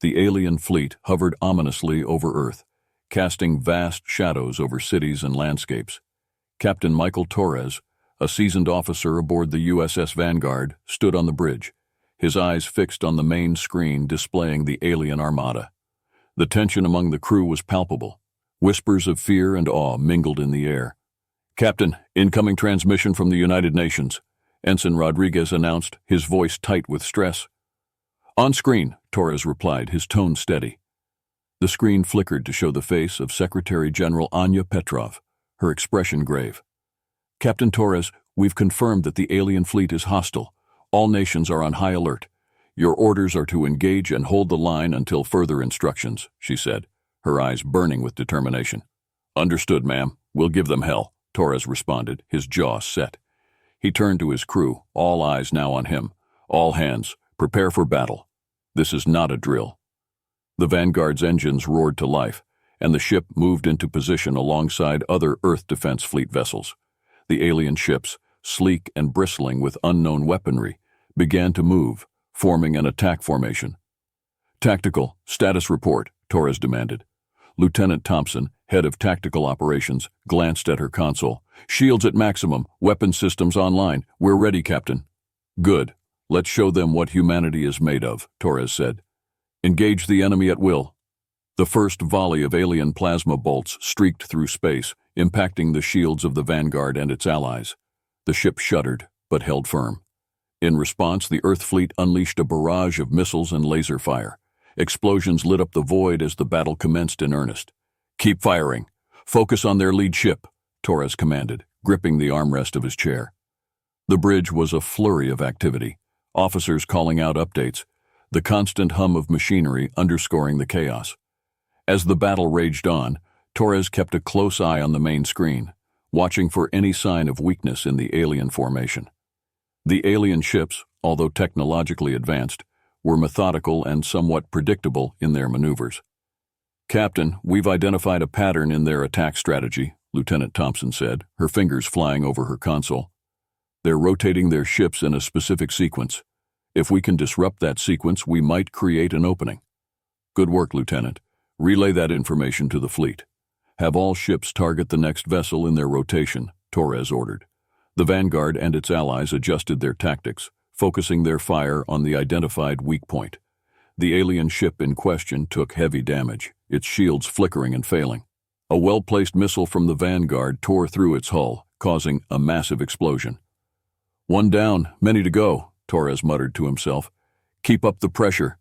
The alien fleet hovered ominously over Earth, casting vast shadows over cities and landscapes. Captain Michael Torres, a seasoned officer aboard the USS Vanguard, stood on the bridge, his eyes fixed on the main screen displaying the alien armada. The tension among the crew was palpable. Whispers of fear and awe mingled in the air. "Captain, incoming transmission from the United Nations," Ensign Rodriguez announced, his voice tight with stress. "On screen," Torres replied, his tone steady. The screen flickered to show the face of Secretary General Anya Petrov, her expression grave. "Captain Torres, we've confirmed that the alien fleet is hostile. All nations are on high alert. Your orders are to engage and hold the line until further instructions," she said, her eyes burning with determination. "Understood, ma'am. We'll give them hell," Torres responded, his jaw set. He turned to his crew, all eyes now on him. "All hands, prepare for battle. This is not a drill." The Vanguard's engines roared to life, and the ship moved into position alongside other Earth Defense Fleet vessels. The alien ships, sleek and bristling with unknown weaponry, began to move, forming an attack formation. "Tactical, status report," Torres demanded. Lieutenant Thompson, head of tactical operations, glanced at her console. "Shields at maximum, weapon systems online. We're ready, Captain." "Good. Let's show them what humanity is made of," Torres said. "Engage the enemy at will." The first volley of alien plasma bolts streaked through space, impacting the shields of the Vanguard and its allies. The ship shuddered, but held firm. In response, the Earth fleet unleashed a barrage of missiles and laser fire. Explosions lit up the void as the battle commenced in earnest. "Keep firing. Focus on their lead ship," Torres commanded, gripping the armrest of his chair. The bridge was a flurry of activity, officers calling out updates, the constant hum of machinery underscoring the chaos. As the battle raged on, Torres kept a close eye on the main screen, watching for any sign of weakness in the alien formation. The alien ships, although technologically advanced, were methodical and somewhat predictable in their maneuvers. "Captain, we've identified a pattern in their attack strategy," Lieutenant Thompson said, her fingers flying over her console. "They're rotating their ships in a specific sequence. If we can disrupt that sequence, we might create an opening." "Good work, Lieutenant. Relay that information to the fleet. Have all ships target the next vessel in their rotation," Torres ordered. The Vanguard and its allies adjusted their tactics, focusing their fire on the identified weak point. The alien ship in question took heavy damage, its shields flickering and failing. A well-placed missile from the Vanguard tore through its hull, causing a massive explosion. "One down, many to go," Torres muttered to himself. "Keep up the pressure."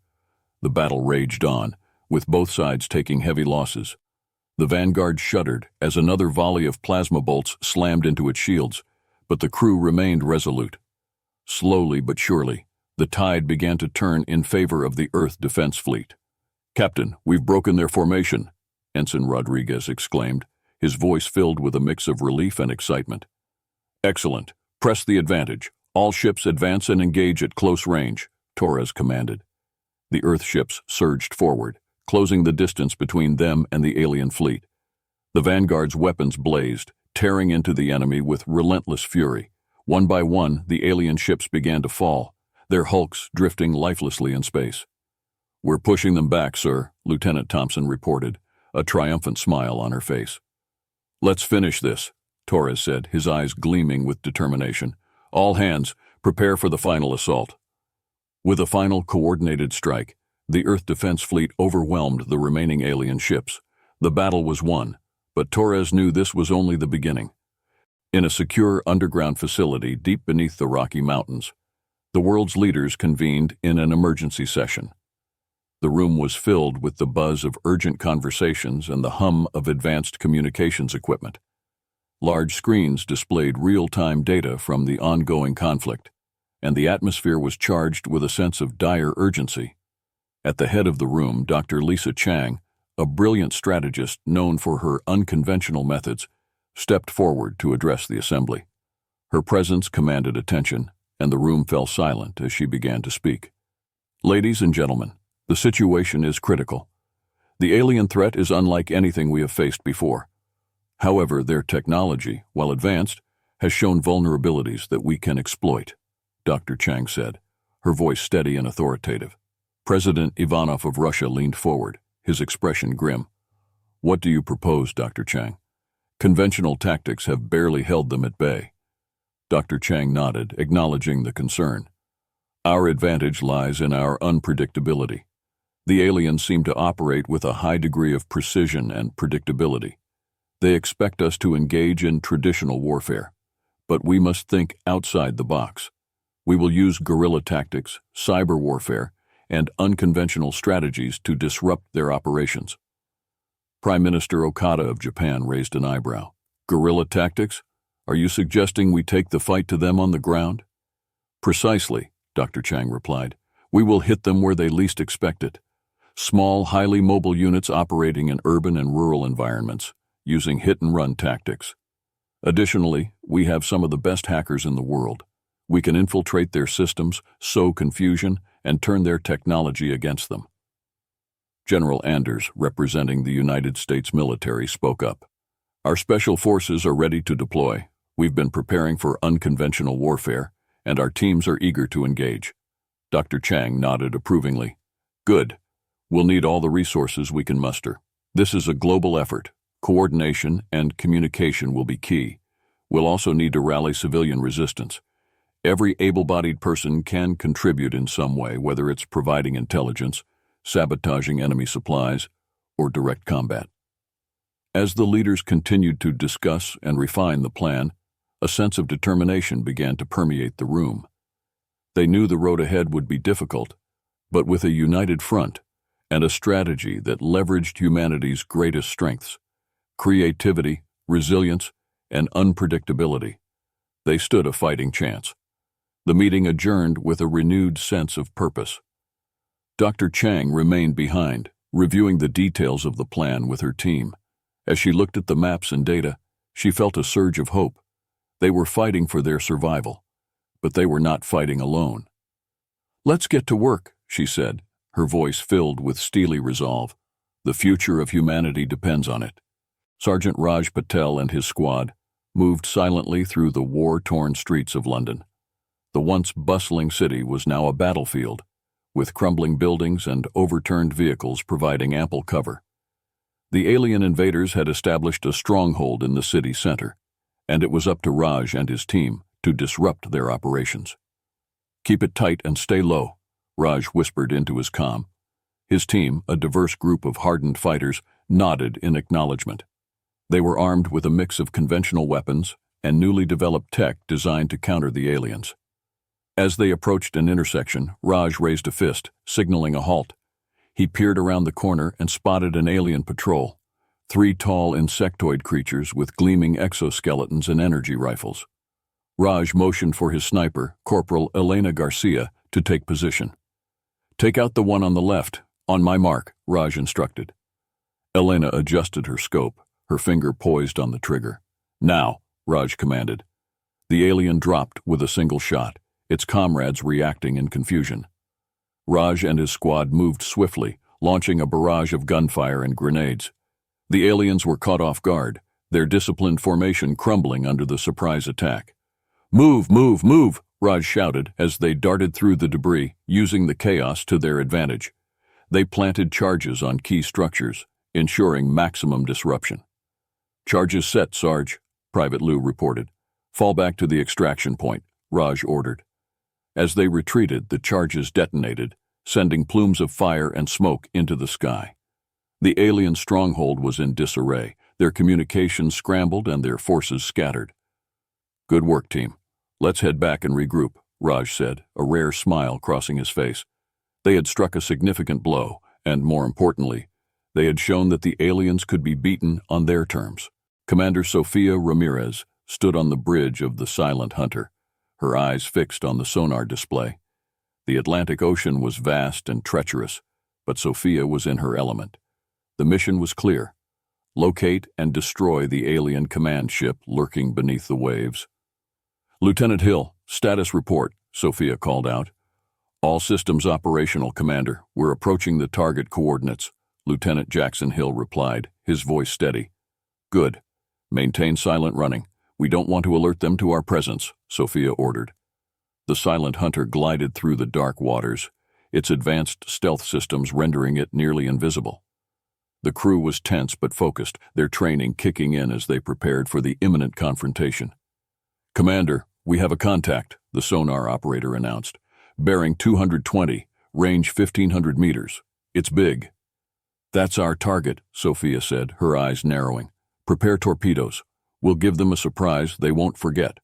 The battle raged on, with both sides taking heavy losses. The Vanguard shuddered as another volley of plasma bolts slammed into its shields, but the crew remained resolute. Slowly but surely, the tide began to turn in favor of the Earth Defense Fleet. "Captain, we've broken their formation," Ensign Rodriguez exclaimed, his voice filled with a mix of relief and excitement. "Excellent. Press the advantage. All ships advance and engage at close range," Torres commanded. The Earth ships surged forward, closing the distance between them and the alien fleet. The Vanguard's weapons blazed, tearing into the enemy with relentless fury. One by one, the alien ships began to fall, their hulks drifting lifelessly in space. "We're pushing them back, sir," Lieutenant Thompson reported, a triumphant smile on her face. "Let's finish this," Torres said, his eyes gleaming with determination. "All hands, prepare for the final assault." With a final coordinated strike, the Earth Defense Fleet overwhelmed the remaining alien ships. The battle was won, but Torres knew this was only the beginning. In a secure underground facility deep beneath the Rocky Mountains, the world's leaders convened in an emergency session. The room was filled with the buzz of urgent conversations and the hum of advanced communications equipment. Large screens displayed real-time data from the ongoing conflict, and the atmosphere was charged with a sense of dire urgency. At the head of the room, Dr. Lisa Chang, a brilliant strategist known for her unconventional methods, stepped forward to address the assembly. Her presence commanded attention, and the room fell silent as she began to speak. "Ladies and gentlemen, the situation is critical. The alien threat is unlike anything we have faced before. However, their technology, while advanced, has shown vulnerabilities that we can exploit," Dr. Chang said, her voice steady and authoritative. President Ivanov of Russia leaned forward, his expression grim. What do you propose, Dr. Chang? Conventional tactics have barely held them at bay. Dr. Chang nodded, acknowledging the concern. Our advantage lies in our unpredictability. The aliens seem to operate with a high degree of precision and predictability. They expect us to engage in traditional warfare, but we must think outside the box. We will use guerrilla tactics, cyber warfare, and unconventional strategies to disrupt their operations. Prime Minister Okada of Japan raised an eyebrow. Guerrilla tactics? Are you suggesting we take the fight to them on the ground? Precisely, Dr. Chang replied. We will hit them where they least expect it. Small, highly mobile units operating in urban and rural environments, using hit-and-run tactics. Additionally, we have some of the best hackers in the world. We can infiltrate their systems, sow confusion, and turn their technology against them. General Anders, representing the United States military, spoke up. Our special forces are ready to deploy. We've been preparing for unconventional warfare, and our teams are eager to engage. Dr. Chang nodded approvingly. Good. We'll need all the resources we can muster. This is a global effort. Coordination and communication will be key. We'll also need to rally civilian resistance. Every able-bodied person can contribute in some way, whether it's providing intelligence, sabotaging enemy supplies, or direct combat. As the leaders continued to discuss and refine the plan, a sense of determination began to permeate the room. They knew the road ahead would be difficult, but with a united front and a strategy that leveraged humanity's greatest strengths, creativity, resilience, and unpredictability, they stood a fighting chance. The meeting adjourned with a renewed sense of purpose. Dr. Chang remained behind, reviewing the details of the plan with her team. As she looked at the maps and data, she felt a surge of hope. They were fighting for their survival, but they were not fighting alone. Let's get to work, she said, her voice filled with steely resolve. The future of humanity depends on it. Sergeant Raj Patel and his squad moved silently through the war-torn streets of London. The once bustling city was now a battlefield, with crumbling buildings and overturned vehicles providing ample cover. The alien invaders had established a stronghold in the city center, and it was up to Raj and his team to disrupt their operations. Keep it tight and stay low, Raj whispered into his comm. His team, a diverse group of hardened fighters, nodded in acknowledgement. They were armed with a mix of conventional weapons and newly developed tech designed to counter the aliens. As they approached an intersection, Raj raised a fist, signaling a halt. He peered around the corner and spotted an alien patrol, 3 tall insectoid creatures with gleaming exoskeletons and energy rifles. Raj motioned for his sniper, Corporal Elena Garcia, to take position. Take out the one on the left. On my mark, Raj instructed. Elena adjusted her scope, her finger poised on the trigger. Now, Raj commanded. The alien dropped with a single shot, its comrades reacting in confusion. Raj and his squad moved swiftly, launching a barrage of gunfire and grenades. The aliens were caught off guard, their disciplined formation crumbling under the surprise attack. Move, move, move, Raj shouted as they darted through the debris, using the chaos to their advantage. They planted charges on key structures, ensuring maximum disruption. Charges set, Sarge, Private Lou reported. Fall back to the extraction point, Raj ordered. As they retreated, the charges detonated, sending plumes of fire and smoke into the sky. The alien stronghold was in disarray, their communications scrambled and their forces scattered. Good work, team. Let's head back and regroup, Raj said, a rare smile crossing his face. They had struck a significant blow, and more importantly, they had shown that the aliens could be beaten on their terms. Commander Sofia Ramirez stood on the bridge of the Silent Hunter, her eyes fixed on the sonar display. The Atlantic Ocean was vast and treacherous, but Sofia was in her element. The mission was clear. Locate and destroy the alien command ship lurking beneath the waves. Lieutenant Hill, status report, Sofia called out. All systems operational, Commander. We're approaching the target coordinates, Lieutenant Jackson Hill replied, his voice steady. Good. Maintain silent running. We don't want to alert them to our presence, Sofia ordered. The Silent Hunter glided through the dark waters, its advanced stealth systems rendering it nearly invisible. The crew was tense but focused, their training kicking in as they prepared for the imminent confrontation. "Commander, we have a contact," the sonar operator announced. "Bearing 220, range 1,500 meters. It's big." "That's our target," Sophia said, her eyes narrowing. "Prepare torpedoes. We'll give them a surprise they won't forget."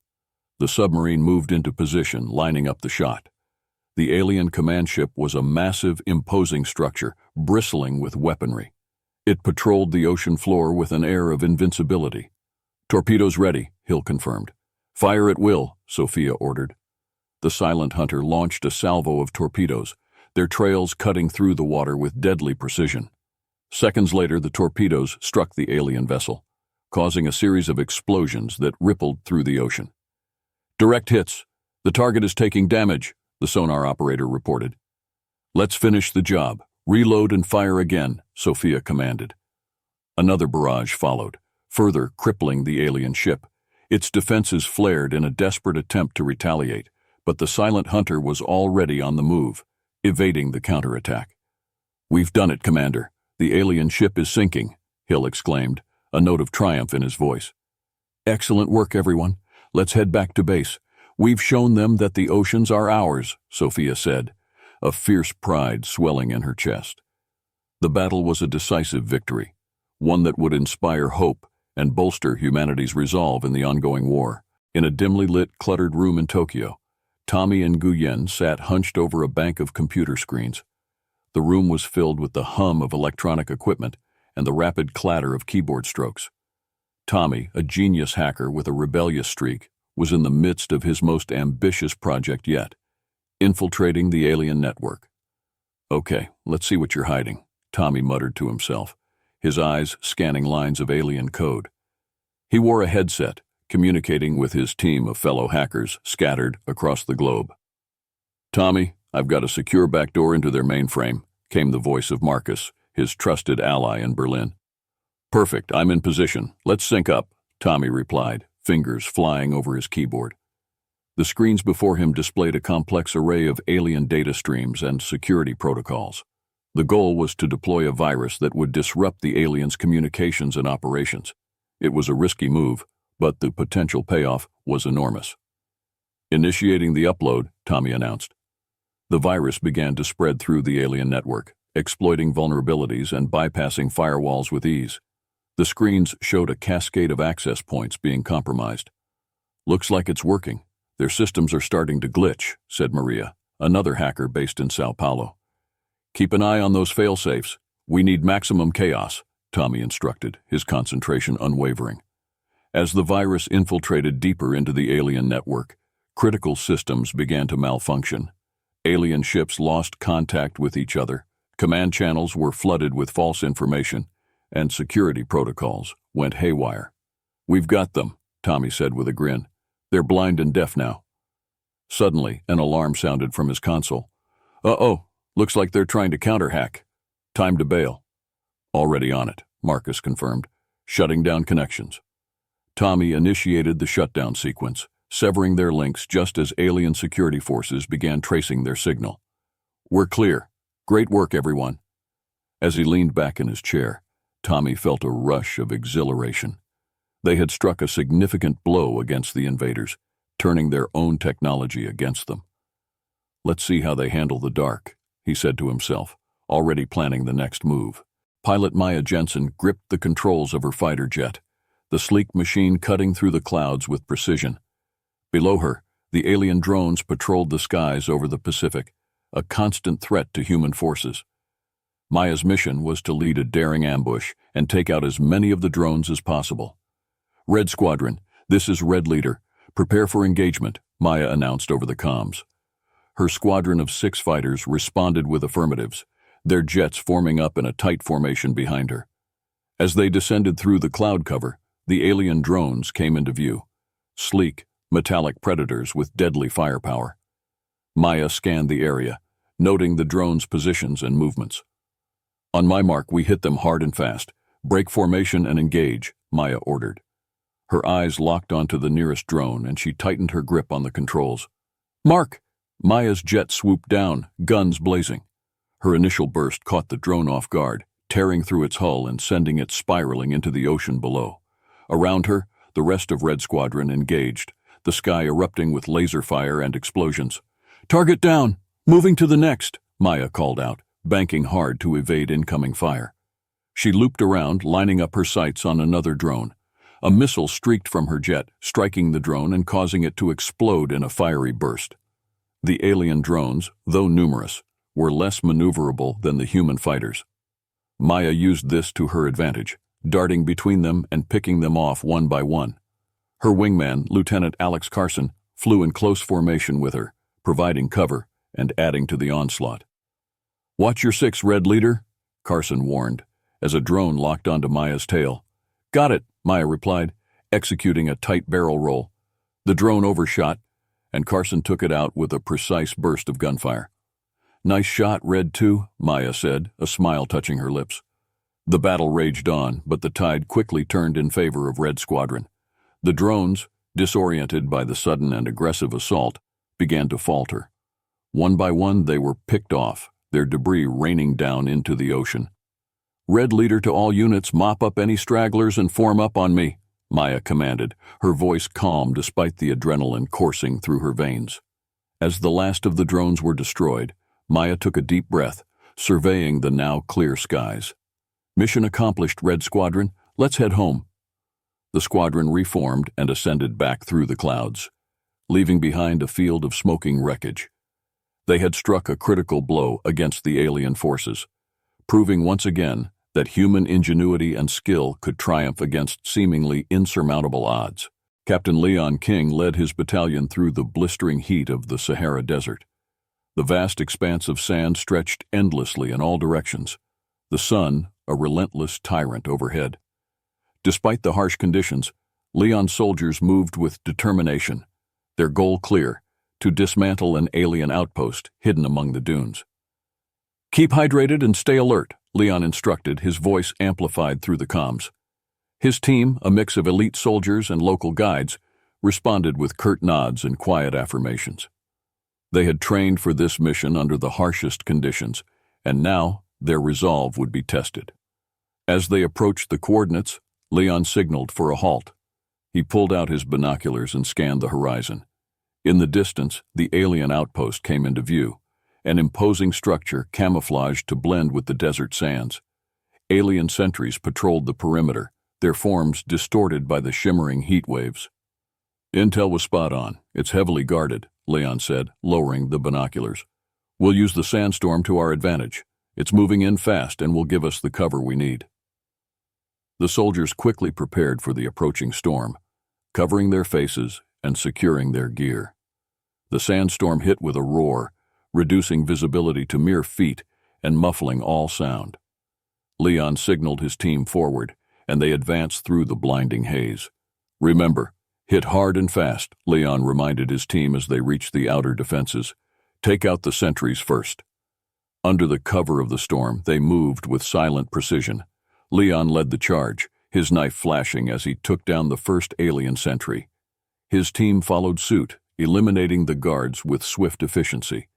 The submarine moved into position, lining up the shot. The alien command ship was a massive, imposing structure, bristling with weaponry. It patrolled the ocean floor with an air of invincibility. "Torpedoes ready," Hill confirmed. "Fire at will," Sophia ordered. The silent hunter launched a salvo of torpedoes, their trails cutting through the water with deadly precision. Seconds later, the torpedoes struck the alien vessel, causing a series of explosions that rippled through the ocean. "Direct hits. The target is taking damage," the sonar operator reported. "Let's finish the job. Reload and fire again," Sophia commanded. Another barrage followed, further crippling the alien ship. Its defenses flared in a desperate attempt to retaliate, but the silent hunter was already on the move, evading the counterattack. "We've done it, Commander. The alien ship is sinking," Hill exclaimed, a note of triumph in his voice. "Excellent work, everyone. Let's head back to base. We've shown them that the oceans are ours," Sophia said, a fierce pride swelling in her chest. The battle was a decisive victory, one that would inspire hope and bolster humanity's resolve in the ongoing war. In a dimly lit, cluttered room in Tokyo, Tommy and Nguyen sat hunched over a bank of computer screens. The room was filled with the hum of electronic equipment and the rapid clatter of keyboard strokes. Tommy, a genius hacker with a rebellious streak, was in the midst of his most ambitious project yet, infiltrating the alien network. "Okay, let's see what you're hiding," Tommy muttered to himself, his eyes scanning lines of alien code. He wore a headset, communicating with his team of fellow hackers scattered across the globe. "Tommy, I've got a secure backdoor into their mainframe," came the voice of Marcus, his trusted ally in Berlin. "Perfect, I'm in position. Let's sync up," Tommy replied, fingers flying over his keyboard. The screens before him displayed a complex array of alien data streams and security protocols. The goal was to deploy a virus that would disrupt the aliens' communications and operations. It was a risky move, but the potential payoff was enormous. "Initiating the upload," Tommy announced. The virus began to spread through the alien network, exploiting vulnerabilities and bypassing firewalls with ease. The screens showed a cascade of access points being compromised. "Looks like it's working. Their systems are starting to glitch," said Maria, another hacker based in Sao Paulo. "Keep an eye on those fail-safes. We need maximum chaos," Tommy instructed, his concentration unwavering. As the virus infiltrated deeper into the alien network, critical systems began to malfunction. Alien ships lost contact with each other, command channels were flooded with false information, and security protocols went haywire. "We've got them," Tommy said with a grin. "They're blind and deaf now." Suddenly, an alarm sounded from his console. "Uh-oh, looks like they're trying to counter-hack. Time to bail." "Already on it," Marcus confirmed, shutting down connections. Tommy initiated the shutdown sequence, severing their links just as alien security forces began tracing their signal. "We're clear. Great work, everyone." As he leaned back in his chair, Tommy felt a rush of exhilaration. They had struck a significant blow against the invaders, turning their own technology against them. "Let's see how they handle the dark," he said to himself, already planning the next move. Pilot Maya Jensen gripped the controls of her fighter jet, the sleek machine cutting through the clouds with precision. Below her, the alien drones patrolled the skies over the Pacific, a constant threat to human forces. Maya's mission was to lead a daring ambush and take out as many of the drones as possible. "Red Squadron, this is Red Leader. Prepare for engagement," Maya announced over the comms. Her squadron of 6 fighters responded with affirmatives, their jets forming up in a tight formation behind her. As they descended through the cloud cover, the alien drones came into view, sleek, metallic predators with deadly firepower. Maya scanned the area, noting the drones' positions and movements. "On my mark, we hit them hard and fast. Break formation and engage," Maya ordered. Her eyes locked onto the nearest drone, and she tightened her grip on the controls. "Mark!" Maya's jet swooped down, guns blazing. Her initial burst caught the drone off guard, tearing through its hull and sending it spiraling into the ocean below. Around her, the rest of Red Squadron engaged, the sky erupting with laser fire and explosions. "Target down! Moving to the next!" Maya called out, banking hard to evade incoming fire. She looped around, lining up her sights on another drone. A missile streaked from her jet, striking the drone and causing it to explode in a fiery burst. The alien drones, though numerous, were less maneuverable than the human fighters. Maya used this to her advantage, darting between them and picking them off one by one. Her wingman, Lieutenant Alex Carson, flew in close formation with her, providing cover and adding to the onslaught. "Watch your six, Red Leader," Carson warned, as a drone locked onto Maya's tail. "Got it," Maya replied, executing a tight barrel roll. The drone overshot, and Carson took it out with a precise burst of gunfire. "Nice shot, Red 2, Maya said, a smile touching her lips. The battle raged on, but the tide quickly turned in favor of Red Squadron. The drones, disoriented by the sudden and aggressive assault, began to falter. One by one they were picked off, their debris raining down into the ocean. "Red Leader to all units, mop up any stragglers and form up on me," Maya commanded, her voice calm despite the adrenaline coursing through her veins. As the last of the drones were destroyed, Maya took a deep breath, surveying the now clear skies. "Mission accomplished, Red Squadron. Let's head home." The squadron reformed and ascended back through the clouds, leaving behind a field of smoking wreckage. They had struck a critical blow against the alien forces, proving once again that human ingenuity and skill could triumph against seemingly insurmountable odds. Captain Leon King led his battalion through the blistering heat of the Sahara Desert. The vast expanse of sand stretched endlessly in all directions, the sun a relentless tyrant overhead. Despite the harsh conditions, Leon's soldiers moved with determination, their goal clear: to dismantle an alien outpost hidden among the dunes. "Keep hydrated and stay alert," Leon instructed, his voice amplified through the comms. His team, a mix of elite soldiers and local guides, responded with curt nods and quiet affirmations. They had trained for this mission under the harshest conditions, and now their resolve would be tested. As they approached the coordinates, Leon signaled for a halt. He pulled out his binoculars and scanned the horizon. In the distance, the alien outpost came into view, an imposing structure camouflaged to blend with the desert sands. Alien sentries patrolled the perimeter, their forms distorted by the shimmering heat waves. "Intel was spot on. It's heavily guarded," Leon said, lowering the binoculars. "We'll use the sandstorm to our advantage. It's moving in fast and will give us the cover we need." The soldiers quickly prepared for the approaching storm, covering their faces and securing their gear. The sandstorm hit with a roar, reducing visibility to mere feet and muffling all sound. Leon signaled his team forward, and they advanced through the blinding haze. "Remember, hit hard and fast," Leon reminded his team as they reached the outer defenses. "Take out the sentries first." Under the cover of the storm, they moved with silent precision. Leon led the charge, his knife flashing as he took down the first alien sentry. His team followed suit, eliminating the guards with swift efficiency.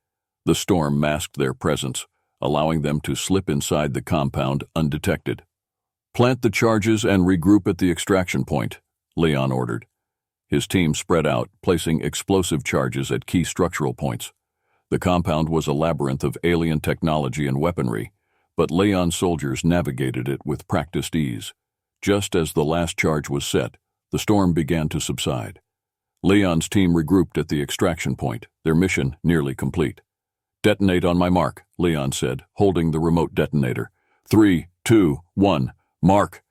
The storm masked their presence, allowing them to slip inside the compound undetected. "Plant the charges and regroup at the extraction point," Leon ordered. His team spread out, placing explosive charges at key structural points. The compound was a labyrinth of alien technology and weaponry, but Leon's soldiers navigated it with practiced ease. Just as the last charge was set, the storm began to subside. Leon's team regrouped at the extraction point, their mission nearly complete. "Detonate on my mark," Leon said, holding the remote detonator. 3, 2, 1, mark!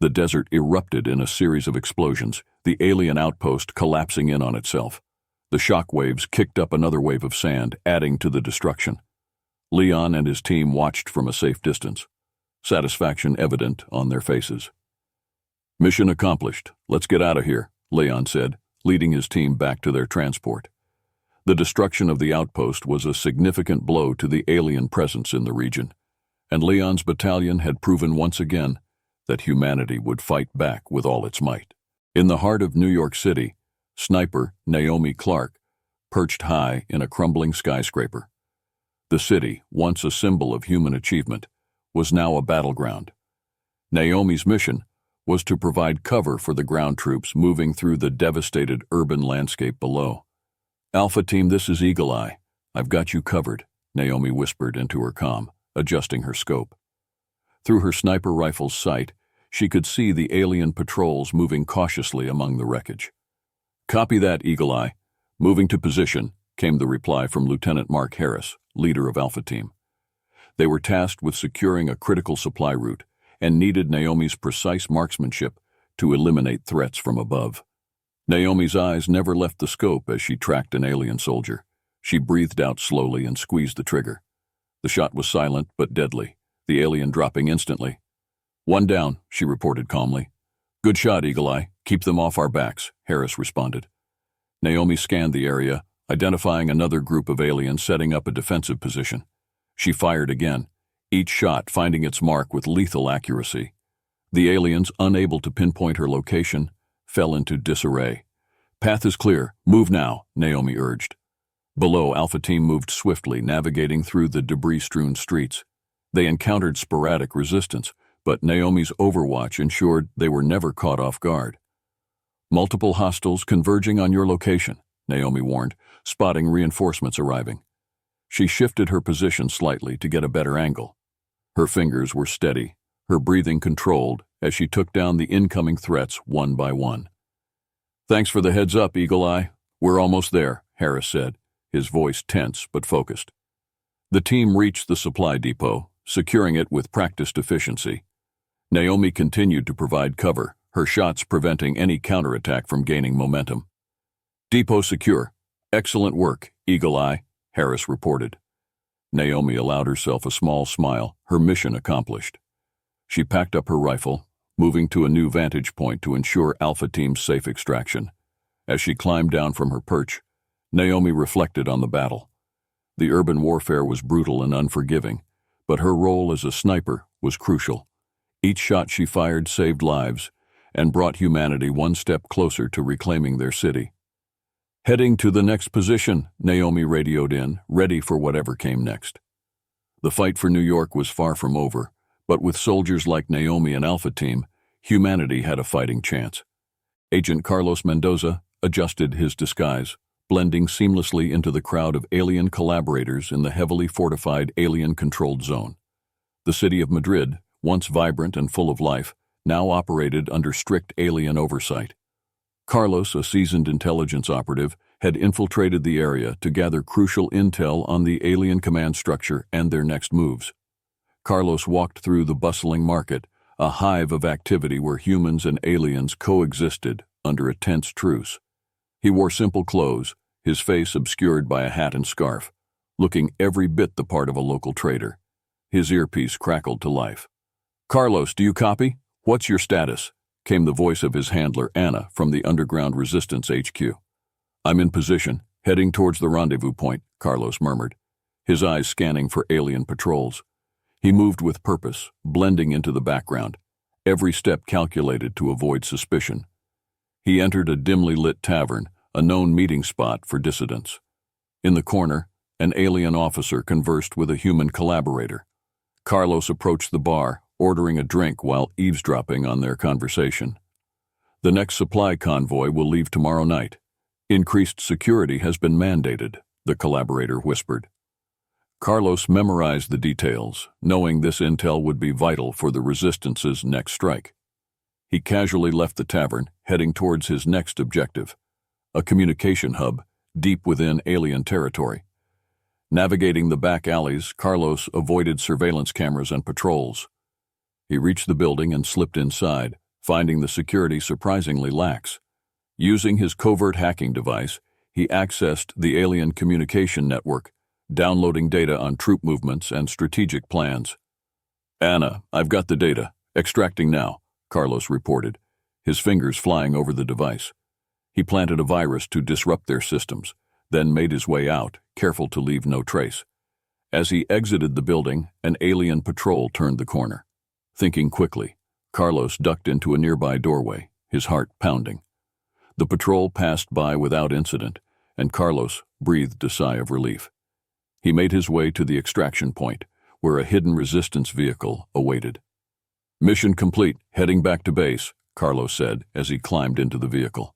The desert erupted in a series of explosions, the alien outpost collapsing in on itself. The shock waves kicked up another wave of sand, adding to the destruction. Leon and his team watched from a safe distance, satisfaction evident on their faces. "Mission accomplished. Let's get out of here," Leon said, leading his team back to their transport. The destruction of the outpost was a significant blow to the alien presence in the region, and Leon's battalion had proven once again that humanity would fight back with all its might. In the heart of New York City, sniper Naomi Clark perched high in a crumbling skyscraper. The city, once a symbol of human achievement, was now a battleground. Naomi's mission was to provide cover for the ground troops moving through the devastated urban landscape below. "Alpha Team, this is Eagle Eye. I've got you covered," Naomi whispered into her comm, adjusting her scope. Through her sniper rifle's sight, she could see the alien patrols moving cautiously among the wreckage. "Copy that, Eagle Eye. Moving to position," came the reply from Lieutenant Mark Harris, leader of Alpha Team. They were tasked with securing a critical supply route and needed Naomi's precise marksmanship to eliminate threats from above. Naomi's eyes never left the scope as she tracked an alien soldier. She breathed out slowly and squeezed the trigger. The shot was silent but deadly, the alien dropping instantly. "One down," she reported calmly. "Good shot, Eagle Eye. Keep them off our backs," Harris responded. Naomi scanned the area, identifying another group of aliens setting up a defensive position. She fired again, each shot finding its mark with lethal accuracy. The aliens, unable to pinpoint her location, fell into disarray. "Path is clear. Move now," Naomi urged. Below, Alpha Team moved swiftly, navigating through the debris-strewn streets. They encountered sporadic resistance, but Naomi's overwatch ensured they were never caught off guard. "Multiple hostiles converging on your location," Naomi warned, spotting reinforcements arriving. She shifted her position slightly to get a better angle. Her fingers were steady, her breathing controlled as she took down the incoming threats one by one. "Thanks for the heads up, Eagle Eye. We're almost there," Harris said, his voice tense but focused. The team reached the supply depot, securing it with practiced efficiency. Naomi continued to provide cover, her shots preventing any counterattack from gaining momentum. "Depot secure. Excellent work, Eagle Eye," Harris reported. Naomi allowed herself a small smile, her mission accomplished. She packed up her rifle, moving to a new vantage point to ensure Alpha Team's safe extraction. As she climbed down from her perch, Naomi reflected on the battle. The urban warfare was brutal and unforgiving, but her role as a sniper was crucial. Each shot she fired saved lives and brought humanity one step closer to reclaiming their city. "Heading to the next position," Naomi radioed in, ready for whatever came next. The fight for New York was far from over, but with soldiers like Naomi and Alpha Team, humanity had a fighting chance. Agent Carlos Mendoza adjusted his disguise, blending seamlessly into the crowd of alien collaborators in the heavily fortified alien-controlled zone. The city of Madrid, once vibrant and full of life, now operated under strict alien oversight. Carlos, a seasoned intelligence operative, had infiltrated the area to gather crucial intel on the alien command structure and their next moves. Carlos walked through the bustling market, a hive of activity where humans and aliens coexisted under a tense truce. He wore simple clothes, his face obscured by a hat and scarf, looking every bit the part of a local trader. His earpiece crackled to life. "Carlos, do you copy? What's your status?" came the voice of his handler, Anna, from the Underground Resistance HQ. "I'm in position, heading towards the rendezvous point," Carlos murmured, his eyes scanning for alien patrols. He moved with purpose, blending into the background, every step calculated to avoid suspicion. He entered a dimly lit tavern, a known meeting spot for dissidents. In the corner, an alien officer conversed with a human collaborator. Carlos approached the bar, ordering a drink while eavesdropping on their conversation. "The next supply convoy will leave tomorrow night. Increased security has been mandated," the collaborator whispered. Carlos memorized the details, knowing this intel would be vital for the Resistance's next strike. He casually left the tavern, heading towards his next objective, a communication hub deep within alien territory. Navigating the back alleys, Carlos avoided surveillance cameras and patrols. He reached the building and slipped inside, finding the security surprisingly lax. Using his covert hacking device, he accessed the alien communication network, downloading data on troop movements and strategic plans. "Anna, I've got the data. Extracting now," Carlos reported, his fingers flying over the device. He planted a virus to disrupt their systems, then made his way out, careful to leave no trace. As he exited the building, an alien patrol turned the corner. Thinking quickly, Carlos ducked into a nearby doorway, his heart pounding. The patrol passed by without incident, and Carlos breathed a sigh of relief. He made his way to the extraction point, where a hidden resistance vehicle awaited. "Mission complete, heading back to base," Carlos said as he climbed into the vehicle.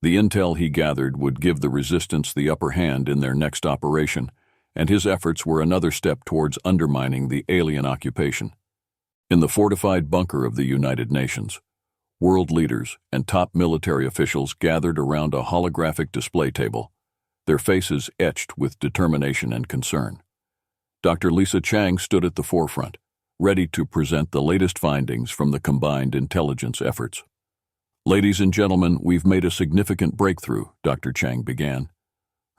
The intel he gathered would give the resistance the upper hand in their next operation, and his efforts were another step towards undermining the alien occupation. In the fortified bunker of the United Nations, world leaders and top military officials gathered around a holographic display table, their faces etched with determination and concern. Dr. Lisa Chang stood at the forefront, ready to present the latest findings from the combined intelligence efforts. "Ladies and gentlemen, we've made a significant breakthrough," Dr. Chang began,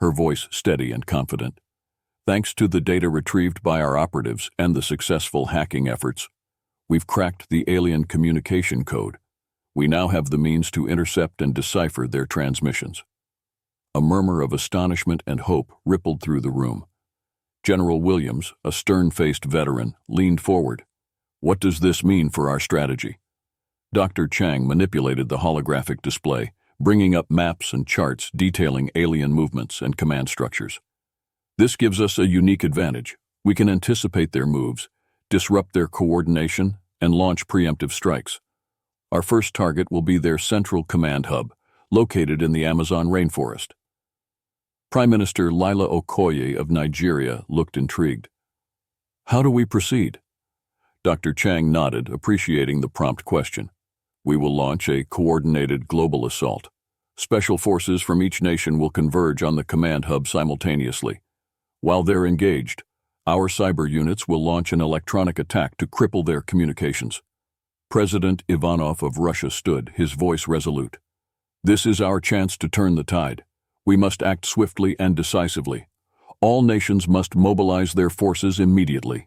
her voice steady and confident. "Thanks to the data retrieved by our operatives and the successful hacking efforts, we've cracked the alien communication code. We now have the means to intercept and decipher their transmissions." A murmur of astonishment and hope rippled through the room. General Williams, a stern-faced veteran, leaned forward. "What does this mean for our strategy?" Dr. Chang manipulated the holographic display, bringing up maps and charts detailing alien movements and command structures. "This gives us a unique advantage. We can anticipate their moves, disrupt their coordination, and launch preemptive strikes. Our first target will be their central command hub, located in the Amazon rainforest." Prime Minister Laila Okoye of Nigeria looked intrigued. "How do we proceed?" Dr. Chang nodded, appreciating the prompt question. "We will launch a coordinated global assault. Special forces from each nation will converge on the command hub simultaneously. While they're engaged, our cyber units will launch an electronic attack to cripple their communications." President Ivanov of Russia stood, his voice resolute. "This is our chance to turn the tide. We must act swiftly and decisively. All nations must mobilize their forces immediately."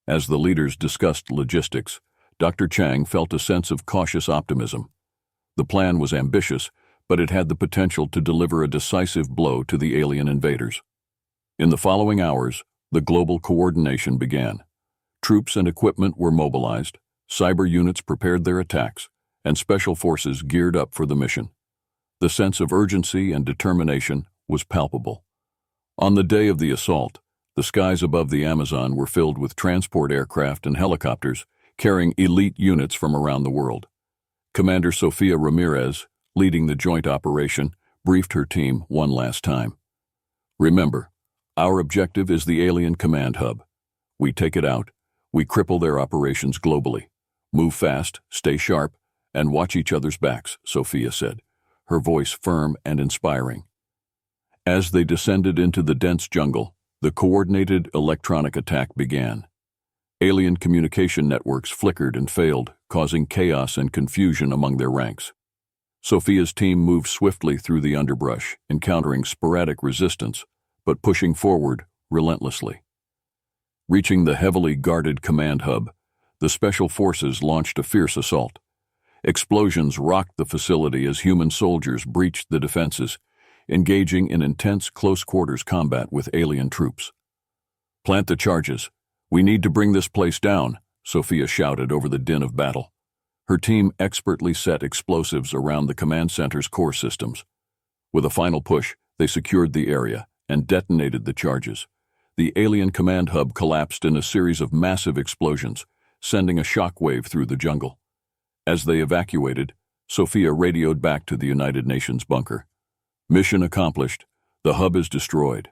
As the leaders discussed logistics, Dr. Chang felt a sense of cautious optimism. The plan was ambitious, but it had the potential to deliver a decisive blow to the alien invaders. In the following hours, the global coordination began. Troops and equipment were mobilized, cyber units prepared their attacks, and special forces geared up for the mission. The sense of urgency and determination was palpable. On the day of the assault, the skies above the Amazon were filled with transport aircraft and helicopters carrying elite units from around the world. Commander Sofia Ramirez, leading the joint operation, briefed her team one last time. "Remember, our objective is the alien command hub. We take it out, we cripple their operations globally. Move fast, stay sharp, and watch each other's backs," Sofia said, her voice firm and inspiring. As they descended into the dense jungle, the coordinated electronic attack began. Alien communication networks flickered and failed, causing chaos and confusion among their ranks. Sofia's team moved swiftly through the underbrush, encountering sporadic resistance, but pushing forward relentlessly. Reaching the heavily guarded command hub, the special forces launched a fierce assault. Explosions rocked the facility as human soldiers breached the defenses, engaging in intense close-quarters combat with alien troops. "Plant the charges. We need to bring this place down," Sofia shouted over the din of battle. Her team expertly set explosives around the command center's core systems. With a final push, they secured the area and detonated the charges. The alien command hub collapsed in a series of massive explosions, sending a shockwave through the jungle. As they evacuated, Sofia radioed back to the United Nations bunker. "Mission accomplished. The hub is destroyed."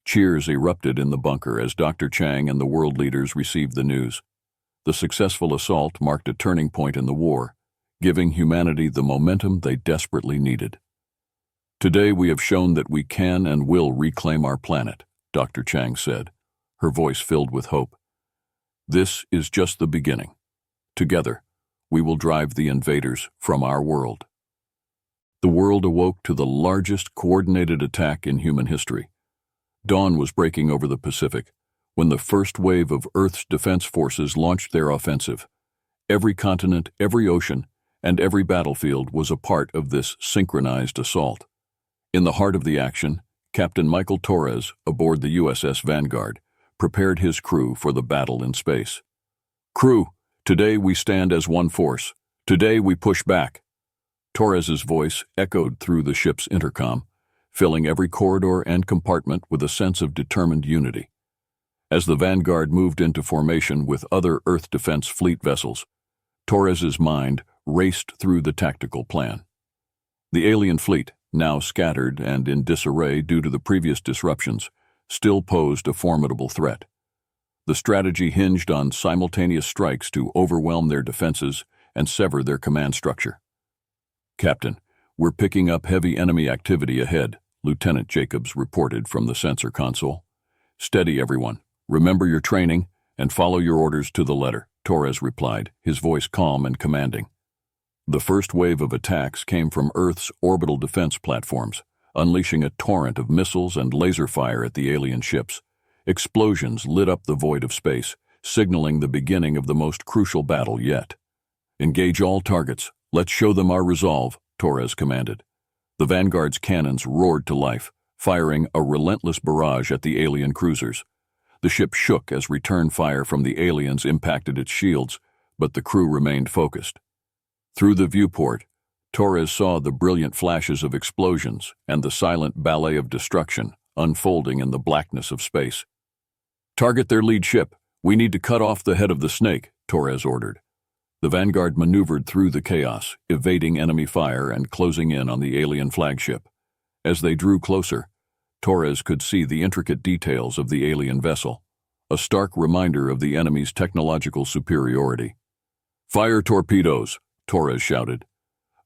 Cheers erupted in the bunker as Dr. Chang and the world leaders received the news. The successful assault marked a turning point in the war, giving humanity the momentum they desperately needed. "Today we have shown that we can and will reclaim our planet," Dr. Chang said, her voice filled with hope. "This is just the beginning. Together, we will drive the invaders from our world." The world awoke to the largest coordinated attack in human history. Dawn was breaking over the Pacific when the first wave of Earth's defense forces launched their offensive. Every continent, every ocean, and every battlefield was a part of this synchronized assault. In the heart of the action, Captain Michael Torres, aboard the USS Vanguard, prepared his crew for the battle in space. "Crew, today we stand as one force. Today we push back." Torres's voice echoed through the ship's intercom, filling every corridor and compartment with a sense of determined unity. As the Vanguard moved into formation with other Earth Defense Fleet vessels, Torres's mind raced through the tactical plan. The alien fleet, now scattered and in disarray due to the previous disruptions, still posed a formidable threat. The strategy hinged on simultaneous strikes to overwhelm their defenses and sever their command structure. "Captain, we're picking up heavy enemy activity ahead," Lieutenant Jacobs reported from the sensor console. "Steady, everyone. Remember your training and follow your orders to the letter," Torres replied, his voice calm and commanding. The first wave of attacks came from Earth's orbital defense platforms, unleashing a torrent of missiles and laser fire at the alien ships. Explosions lit up the void of space, signaling the beginning of the most crucial battle yet. "Engage all targets. Let's show them our resolve," Torres commanded. The Vanguard's cannons roared to life, firing a relentless barrage at the alien cruisers. The ship shook as return fire from the aliens impacted its shields, but the crew remained focused. Through the viewport, Torres saw the brilliant flashes of explosions and the silent ballet of destruction unfolding in the blackness of space. "Target their lead ship. We need to cut off the head of the snake," Torres ordered. The Vanguard maneuvered through the chaos, evading enemy fire and closing in on the alien flagship. As they drew closer, Torres could see the intricate details of the alien vessel, a stark reminder of the enemy's technological superiority. "Fire torpedoes!" Torres shouted.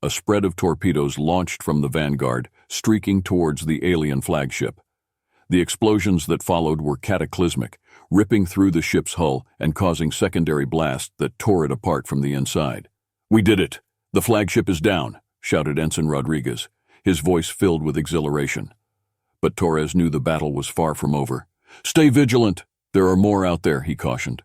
A spread of torpedoes launched from the Vanguard, streaking towards the alien flagship. The explosions that followed were cataclysmic, ripping through the ship's hull and causing secondary blasts that tore it apart from the inside. "We did it! The flagship is down!" shouted Ensign Rodriguez, his voice filled with exhilaration. But Torres knew the battle was far from over. "Stay vigilant! There are more out there," he cautioned.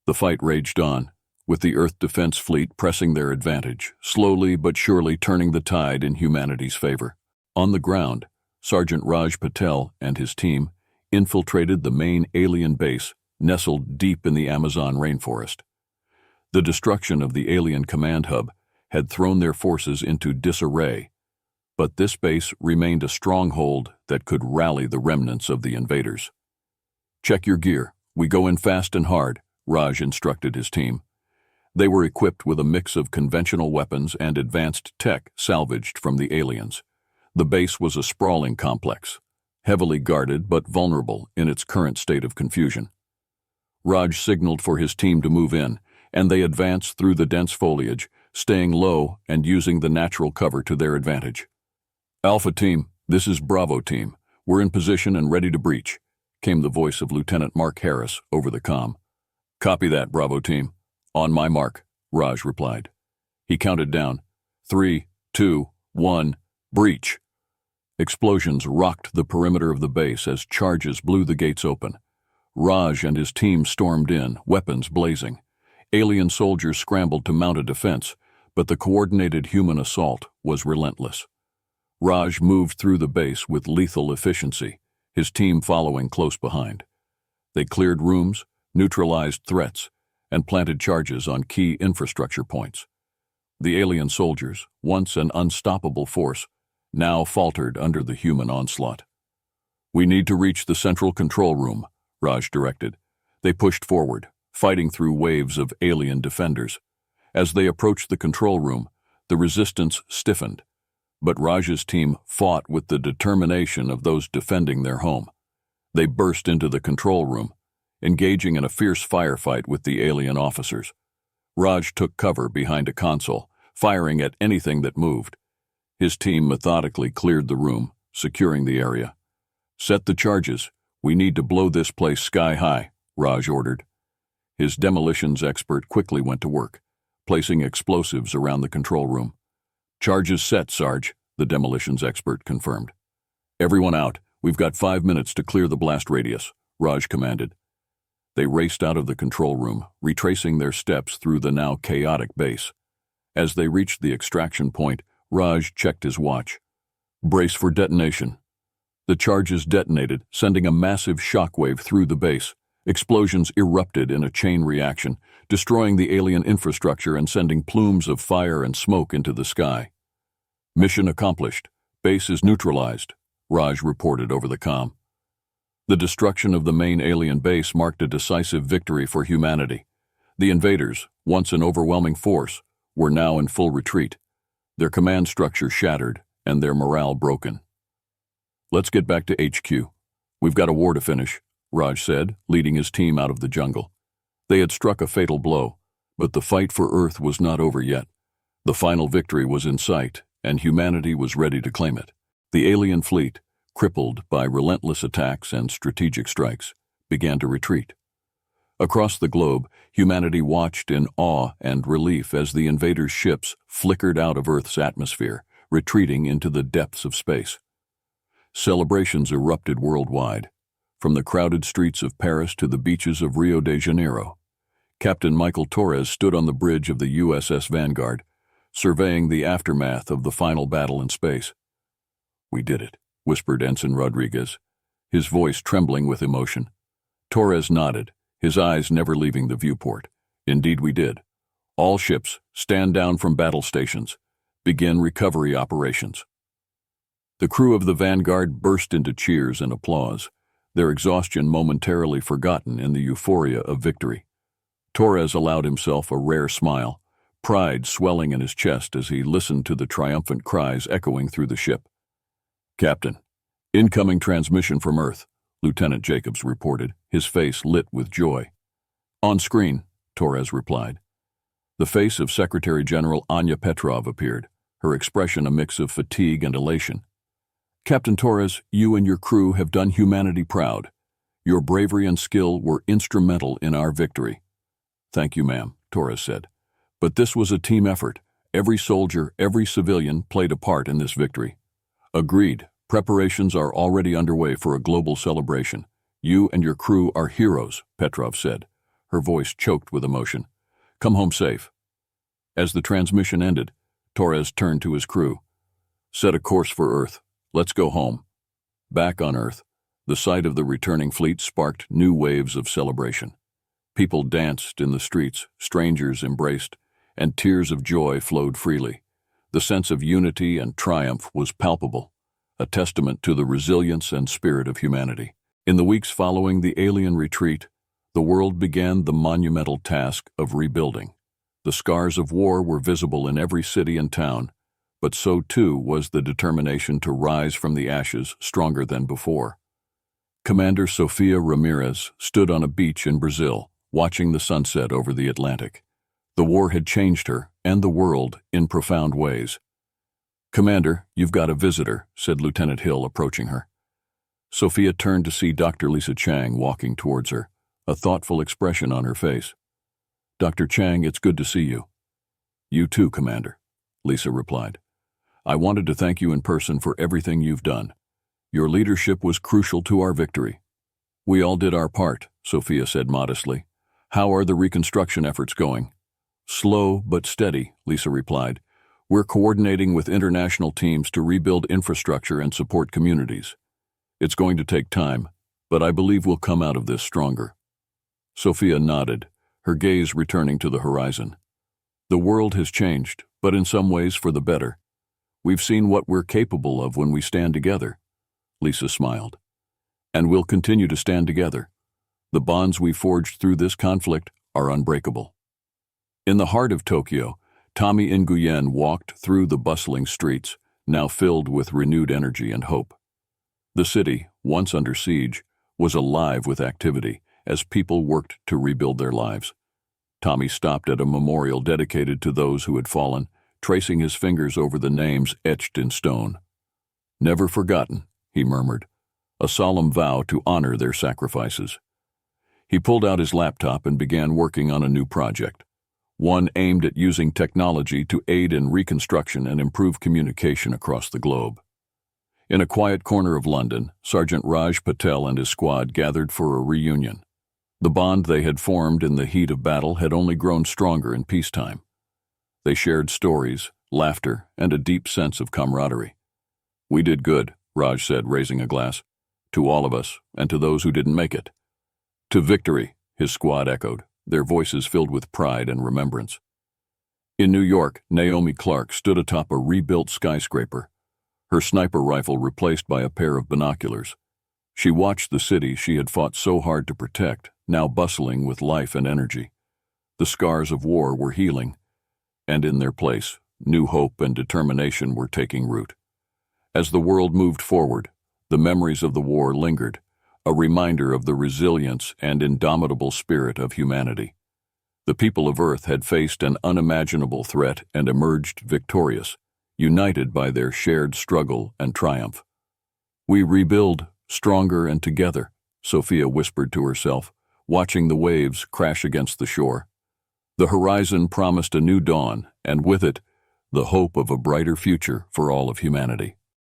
The fight raged on, with the Earth Defense Fleet pressing their advantage, slowly but surely turning the tide in humanity's favor. On the ground, Sergeant Raj Patel and his team infiltrated the main alien base nestled deep in the Amazon rainforest. The destruction of the alien command hub had thrown their forces into disarray, but this base remained a stronghold that could rally the remnants of the invaders. "Check your gear. We go in fast and hard," Raj instructed his team. They were equipped with a mix of conventional weapons and advanced tech salvaged from the aliens. The base was a sprawling complex, heavily guarded but vulnerable in its current state of confusion. Raj signaled for his team to move in, and they advanced through the dense foliage, staying low and using the natural cover to their advantage. "Alpha Team, this is Bravo Team. We're in position and ready to breach," came the voice of Lieutenant Mark Harris over the comm. "Copy that, Bravo Team. On my mark," Raj replied. He counted down. 3, 2, 1, breach. Explosions rocked the perimeter of the base as charges blew the gates open. Raj and his team stormed in, weapons blazing. Alien soldiers scrambled to mount a defense, but the coordinated human assault was relentless. Raj moved through the base with lethal efficiency, his team following close behind. They cleared rooms, neutralized threats, and planted charges on key infrastructure points. The alien soldiers, once an unstoppable force, now faltered under the human onslaught. "We need to reach the central control room," Raj directed. They pushed forward, fighting through waves of alien defenders. As they approached the control room, the resistance stiffened, but Raj's team fought with the determination of those defending their home. They burst into the control room, engaging in a fierce firefight with the alien officers. Raj took cover behind a console, firing at anything that moved. His team methodically cleared the room, securing the area. "Set the charges. We need to blow this place sky high," Raj ordered. His demolitions expert quickly went to work, placing explosives around the control room. "Charges set, Sarge," the demolitions expert confirmed. "Everyone out. We've got 5 minutes to clear the blast radius," Raj commanded. They raced out of the control room, retracing their steps through the now chaotic base. As they reached the extraction point, Raj checked his watch. "Brace for detonation." The charges detonated, sending a massive shockwave through the base. Explosions erupted in a chain reaction, destroying the alien infrastructure and sending plumes of fire and smoke into the sky. "Mission accomplished. Base is neutralized," Raj reported over the comm. The destruction of the main alien base marked a decisive victory for humanity. The invaders, once an overwhelming force, were now in full retreat, their command structure shattered and their morale broken. "Let's get back to HQ. We've got a war to finish," Raj said, leading his team out of the jungle. They had struck a fatal blow, but the fight for Earth was not over yet. The final victory was in sight, and humanity was ready to claim it. The alien fleet, crippled by relentless attacks and strategic strikes, began to retreat. Across the globe, humanity watched in awe and relief as the invaders' ships flickered out of Earth's atmosphere, retreating into the depths of space. Celebrations erupted worldwide, from the crowded streets of Paris to the beaches of Rio de Janeiro. Captain Michael Torres stood on the bridge of the USS Vanguard, surveying the aftermath of the final battle in space. "We did it," whispered Ensign Rodriguez, his voice trembling with emotion. Torres nodded, his eyes never leaving the viewport. "Indeed we did. All ships, stand down from battle stations. Begin recovery operations." The crew of the Vanguard burst into cheers and applause, their exhaustion momentarily forgotten in the euphoria of victory. Torres allowed himself a rare smile, pride swelling in his chest as he listened to the triumphant cries echoing through the ship. "Captain, incoming transmission from Earth," Lieutenant Jacobs reported, his face lit with joy. "On screen," Torres replied. The face of Secretary General Anya Petrov appeared, her expression a mix of fatigue and elation. "Captain Torres, you and your crew have done humanity proud. Your bravery and skill were instrumental in our victory." "Thank you, ma'am," Torres said. "But this was a team effort. Every soldier, every civilian played a part in this victory." "Agreed. Preparations are already underway for a global celebration. You and your crew are heroes," Petrov said, her voice choked with emotion. "Come home safe." As the transmission ended, Torres turned to his crew. "Set a course for Earth. Let's go home." Back on Earth, the sight of the returning fleet sparked new waves of celebration. People danced in the streets, strangers embraced, and tears of joy flowed freely. The sense of unity and triumph was palpable, a testament to the resilience and spirit of humanity. In the weeks following the alien retreat, the world began the monumental task of rebuilding. The scars of war were visible in every city and town, but so too was the determination to rise from the ashes stronger than before. Commander Sofia Ramirez stood on a beach in Brazil, watching the sunset over the Atlantic. The war had changed her and the world in profound ways. "Commander, you've got a visitor," said Lieutenant Hill, approaching her. Sophia turned to see Dr. Lisa Chang walking towards her, a thoughtful expression on her face. "Dr. Chang, it's good to see you." "You too, Commander," Lisa replied. "I wanted to thank you in person for everything you've done. Your leadership was crucial to our victory." "We all did our part," Sophia said modestly. "How are the reconstruction efforts going?" "Slow but steady," Lisa replied. "We're coordinating with international teams to rebuild infrastructure and support communities. It's going to take time, but I believe we'll come out of this stronger." Sophia nodded, her gaze returning to the horizon. "The world has changed, but in some ways for the better. We've seen what we're capable of when we stand together." Lisa smiled. "And we'll continue to stand together. The bonds we forged through this conflict are unbreakable." In the heart of Tokyo, Tommy Nguyen walked through the bustling streets, now filled with renewed energy and hope. The city, once under siege, was alive with activity as people worked to rebuild their lives. Tommy stopped at a memorial dedicated to those who had fallen, tracing his fingers over the names etched in stone. "Never forgotten," he murmured, a solemn vow to honor their sacrifices. He pulled out his laptop and began working on a new project, one aimed at using technology to aid in reconstruction and improve communication across the globe. In a quiet corner of London, Sergeant Raj Patel and his squad gathered for a reunion. The bond they had formed in the heat of battle had only grown stronger in peacetime. They shared stories, laughter, and a deep sense of camaraderie. "We did good," Raj said, raising a glass. "To all of us, and to those who didn't make it." "To victory," his squad echoed, their voices filled with pride and remembrance. In New York, Naomi Clark stood atop a rebuilt skyscraper. her sniper rifle replaced by a pair of binoculars. She watched the city she had fought so hard to protect, now bustling with life and energy. The scars of war were healing, and in their place, new hope and determination were taking root. As the world moved forward, the memories of the war lingered, a reminder of the resilience and indomitable spirit of humanity. The people of Earth had faced an unimaginable threat and emerged victorious, united by their shared struggle and triumph. "We rebuild, stronger and together," Sophia whispered to herself, watching the waves crash against the shore. The horizon promised a new dawn, and with it, the hope of a brighter future for all of humanity.